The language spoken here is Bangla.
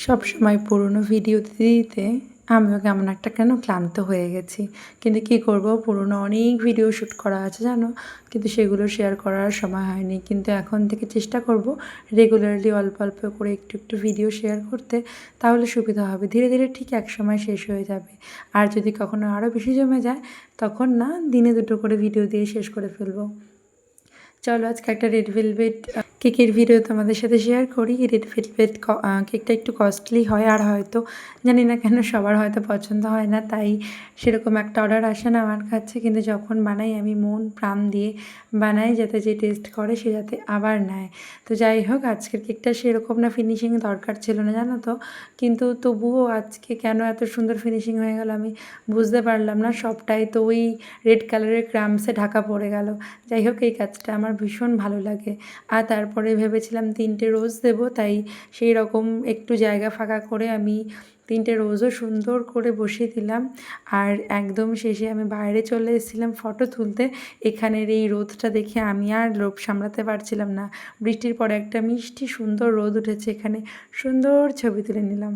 সব সময় পুরনো ভিডিও দিতে দিতে আমিও কেমন একটা কেন ক্লান্ত হয়ে গেছি। কিন্তু কী করব, পুরনো অনেক ভিডিও শ্যুট করা আছে জানো, কিন্তু সেগুলো শেয়ার করার সময় হয়নি। কিন্তু এখন থেকে চেষ্টা করব রেগুলারলি অল্প অল্প করে একটু একটু ভিডিও শেয়ার করতে, তাহলে সুবিধা হবে। ধীরে ধীরে ঠিক একসময় শেষ হয়ে যাবে। আর যদি কখনো আরও বেশি জমে যায়, তখন না দিনে দুটো করে ভিডিও দিয়ে শেষ করে ফেলবো। চলো আজকে একটা রেড ভেলভেট কেকের ভিডিও তোমাদের সাথে শেয়ার করি। রেড ভেলভেট কেকটা একটু কস্টলি হয়, আর হয়তো জানি না কেন সবার হয়তো পছন্দ হয় না, তাই সেরকম একটা অর্ডার আসে না আমার কাছে। কিন্তু যখন বানাই আমি মন প্রাণ দিয়ে বানাই, যাতে যে টেস্ট করে সে যাতে আবার নেয়। তো যাই হোক, আজকের কেকটা সেরকম না ফিনিশিং দরকার ছিল না জানো তো, কিন্তু তবুও আজকে কেন এত সুন্দর ফিনিশিং হয়ে গেল আমি বুঝতে পারলাম না। সবটাই তো ওই রেড কালারের ক্রাম্বসে ঢাকা পড়ে গেল। যাই হোক, এই কাজটা আমার ভীষণ ভালো লাগে। আর তারপরে ভেবেছিলাম 3টে রোজ দেবো, তাই সেই রকম একটু জায়গা ফাঁকা করে আমি 3টে রোজও সুন্দর করে বসিয়ে দিলাম। আর একদম শেষে আমি বাইরে চলে এসেছিলাম ফটো তুলতে। এখানের এই রোদটা দেখে আমি আর লোভ সামলাতে পারছিলাম না। বৃষ্টির পরে একটা মিষ্টি সুন্দর রোদ উঠেছে, এখানে সুন্দর ছবি তুলে নিলাম।